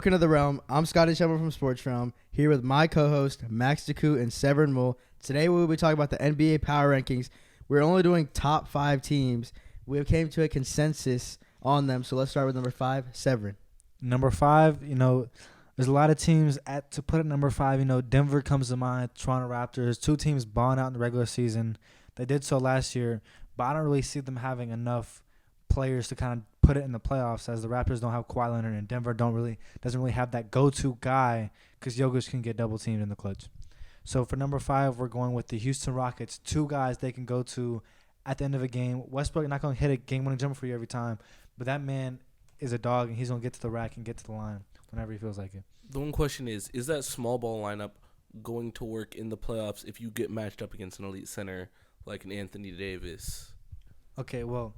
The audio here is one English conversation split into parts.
Welcome to the Realm. I'm Scotty Schemmel from Sports Realm, here with my co-host Max DeCoux and Severin Mull. Today we will be talking about the NBA Power Rankings. We're only doing top 5 teams. We came to a consensus on them, so let's start with number 5, Severin. Number 5, there's a lot of teams to put at number 5. Denver comes to mind, Toronto Raptors, 2 teams balling out in the regular season. They did so last year, but I don't really see them having enough players to kind of put it in the playoffs, as the Raptors don't have Kawhi Leonard and Denver doesn't really have that go-to guy because Jokic can get double teamed in the clutch. So for number 5, we're going with the Houston Rockets. 2 guys they can go to at the end of a game. Westbrook not going to hit a game-winning jumper for you every time, but that man is a dog, and he's going to get to the rack and get to the line whenever he feels like it. The one question is that small ball lineup going to work in the playoffs if you get matched up against an elite center like an Anthony Davis? Okay, well,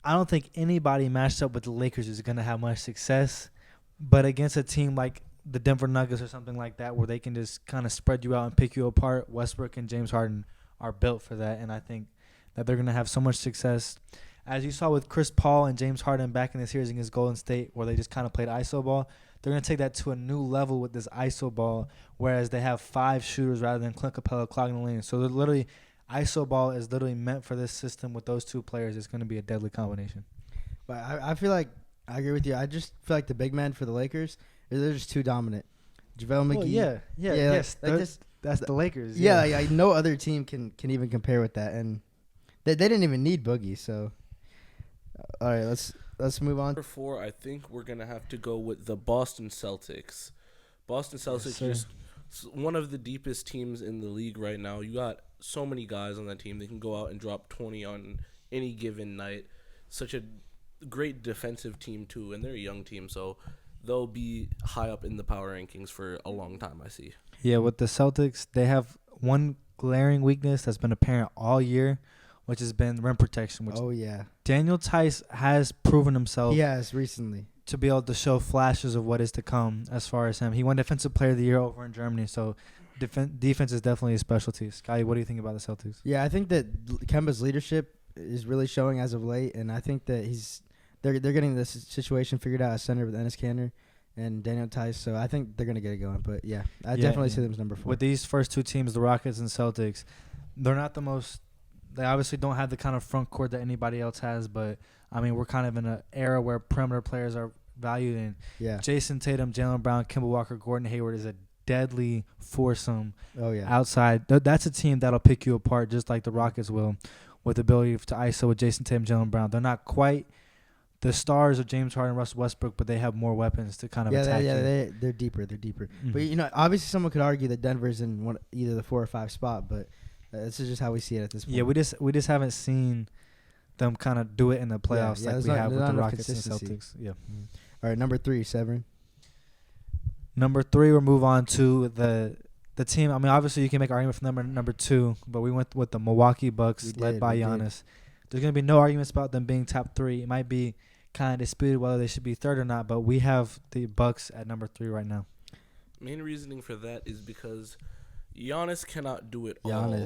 I don't think anybody matched up with the Lakers is going to have much success, but against a team like the Denver Nuggets or something like that where they can just kind of spread you out and pick you apart, Westbrook and James Harden are built for that, and I think that they're going to have so much success. As you saw with Chris Paul and James Harden back in the series against Golden State where they just kind of played iso ball, they're going to take that to a new level with this iso ball, whereas they have 5 shooters rather than Clint Capella clogging the lane. So they're literally – iso ball is literally meant for this system with those 2 players. It's going to be a deadly combination. But I feel like I agree with you. I just feel like the big men for the Lakers, they're just too dominant. JaVale McGee. Yes. That's the Lakers. Yeah, no other team can even compare with that. And they didn't even need Boogie. So, all right, let's move on. Number 4, I think we're going to have to go with the Boston Celtics. Boston Celtics just one of the deepest teams in the league right now. You got so many guys on that team. They can go out and drop 20 on any given night. Such a great defensive team, too, and they're a young team, so they'll be high up in the power rankings for a long time, I see. Yeah, with the Celtics, they have one glaring weakness that's been apparent all year, which has been rim protection. Daniel Tice has proven himself. He has recently. To be able to show flashes of what is to come as far as him. He won Defensive Player of the Year over in Germany, so defense is definitely his specialty. Scotty, what do you think about the Celtics? Yeah, I think that Kemba's leadership is really showing as of late, and I think that they're getting this situation figured out as center with Enes Kanter and Daniel Tice, so I think they're going to get it going. But, yeah, I definitely see them as number 4. With these first 2 teams, the Rockets and Celtics, they're not the most – they obviously don't have the kind of front court that anybody else has, but, I mean, we're kind of in an era where perimeter players are valued in. Yeah. Jayson Tatum, Jaylen Brown, Kemba Walker, Gordon Hayward is a deadly foursome outside. That's a team that'll pick you apart just like the Rockets will, with the ability to ISO with Jayson Tatum, Jaylen Brown. They're not quite the stars of James Harden, Russell Westbrook, but they have more weapons to kind of attack you. They're deeper. Mm-hmm. But, obviously someone could argue that Denver's in either the 4 or 5 spot, but this is just how we see it at this point. Yeah, we just haven't seen them kind of do it in the playoffs like we have with the Rockets and Celtics. Yeah. Mm-hmm. All right, number 3, Severin. Number 3, we'll move on to the team. I mean, obviously you can make an argument for number 2, but we went with the Milwaukee Bucks led by Giannis. There's going to be no arguments about them being top 3. It might be kind of disputed whether they should be 3rd or not, but we have the Bucks at number 3 right now. Main reasoning for that is because Giannis cannot do it all.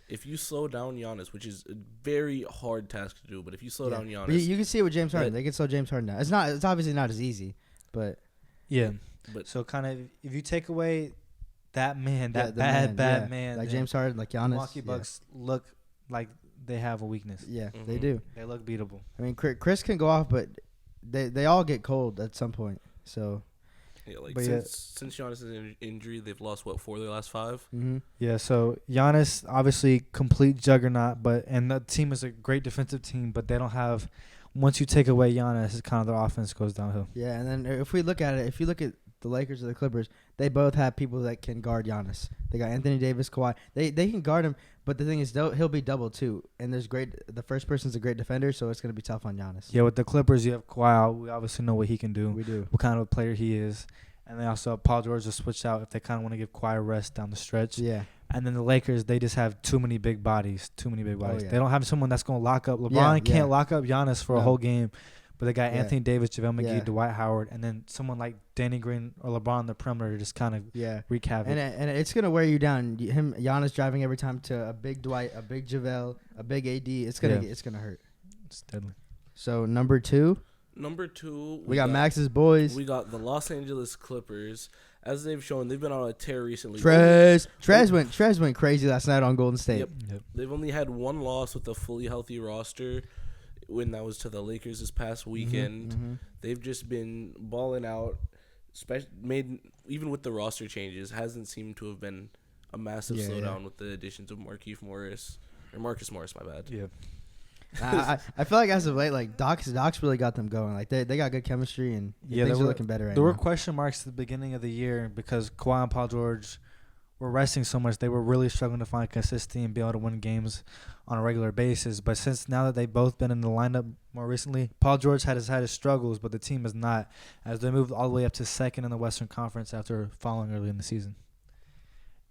If you slow down Giannis, which is a very hard task to do, but if you slow down Giannis, you can see it with James Harden. They can slow James Harden down. It's obviously not as easy, but yeah. But so kind of if you take away that man, bad man, like James Harden, like Giannis, Milwaukee Bucks look like they have a weakness. Yeah, they do. They look beatable. I mean, Chris can go off, but they all get cold at some point. So. Yeah, since Giannis' injury, they've lost 4 of their last 5. Mm-hmm. Yeah, so Giannis obviously complete juggernaut, and the team is a great defensive team, but they don't have. Once you take away Giannis, it's kind of their offense goes downhill. Yeah, and then if we look at it, if you look at the Lakers or the Clippers, they both have people that can guard Giannis. They got Anthony Davis, Kawhi. They can guard him, but the thing is, he'll be double too. And the first person's a great defender, so it's going to be tough on Giannis. Yeah, with the Clippers, you have Kawhi. We obviously know what he can do. We do. What kind of a player he is. And they also have Paul George to switch out if they kind of want to give Kawhi a rest down the stretch. Yeah. And then the Lakers, they just have too many big bodies. Oh, yeah. They don't have someone that's going to lock up. LeBron can't lock up Giannis for a whole game. But they got Anthony Davis, JaVale McGee, Dwight Howard, and then someone like Danny Green or LeBron on the perimeter to just kind of wreak havoc. And it's going to wear you down. Giannis driving every time to a big Dwight, a big JaVale, a big AD. It's gonna hurt. It's deadly. So number 2? Number 2, we got Max's boys. We got the Los Angeles Clippers. As they've shown, they've been on a tear recently. Trez went crazy last night on Golden State. Yep. They've only had one loss with a fully healthy roster, when that was to the Lakers this past weekend. Mm-hmm. They've just been balling out. Even with the roster changes, hasn't seemed to have been a massive slowdown with the additions of Marcus Morris, my bad. Yeah. I feel like as of late, like Doc's really got them going. Like they got good chemistry and things are looking better right now. There were question marks at the beginning of the year because Kawhi and Paul George were resting so much. They were really struggling to find consistency and be able to win games on a regular basis. But since now that they've both been in the lineup more recently, Paul George had his struggles, but the team is not, as they moved all the way up to second in the Western Conference after falling early in the season.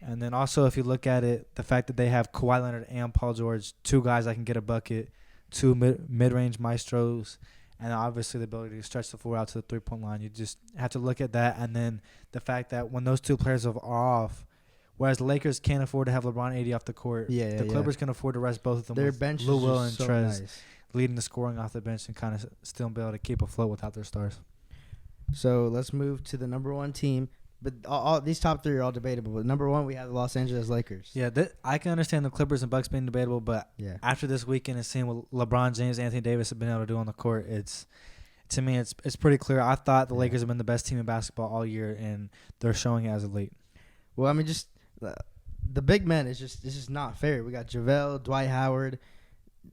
And then also, if you look at it, the fact that they have Kawhi Leonard and Paul George, two guys that can get a bucket, two mid-range maestros, and obviously the ability to stretch the floor out to the three-point line. You just have to look at that. And then the fact that when those two players are off, whereas the Lakers can't afford to have LeBron 80 off the court, the Clippers can afford to rest both of them. Their with bench Lou is Will and so Trez nice. leading the scoring off the bench and kind of still be able to keep afloat without their stars. So let's move to the number 1 team. But all these top 3 are all debatable. But number 1, we have the Los Angeles Lakers. Yeah, I can understand the Clippers and Bucks being debatable, but after this weekend and seeing what LeBron James, Anthony Davis have been able to do on the court, it's pretty clear. I thought the Lakers have been the best team in basketball all year, and they're showing it as of late. Well, I mean, just the big men is just not fair. We got JaVale, Dwight Howard.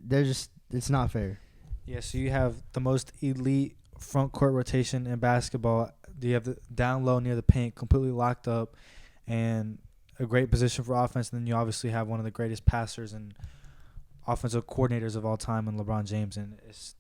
It's not fair. Yeah, so you have the most elite front court rotation in basketball. You have the down low near the paint, completely locked up, and a great position for offense. And then you obviously have one of the greatest passers and offensive coordinators of all time in LeBron James, and it's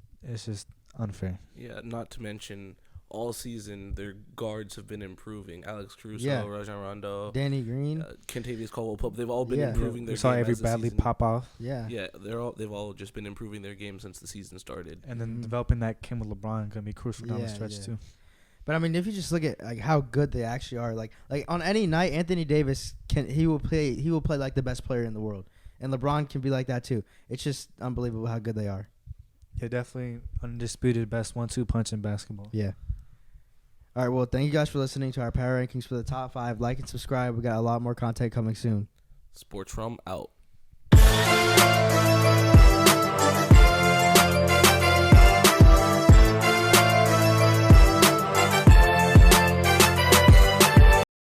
just unfair. Yeah, not to mention all season their guards have been improving. Alex Caruso, Rajon Rondo, Danny Green, Kentavious Caldwell-Pope. They've all been improving their game. We saw as Avery the Bradley season. pop off. Yeah, they've all just been improving their game since the season started. And then developing that chem with LeBron going to be crucial down the stretch too. But I mean, if you just look at like how good they actually are, like on any night, Anthony Davis will play like the best player in the world, and LeBron can be like that too. It's just unbelievable how good they are. Yeah, definitely undisputed best 1-2 punch in basketball. Yeah. All right, well, thank you guys for listening to our power rankings for the top 5. Like and subscribe. We got a lot more content coming soon. Sports From out.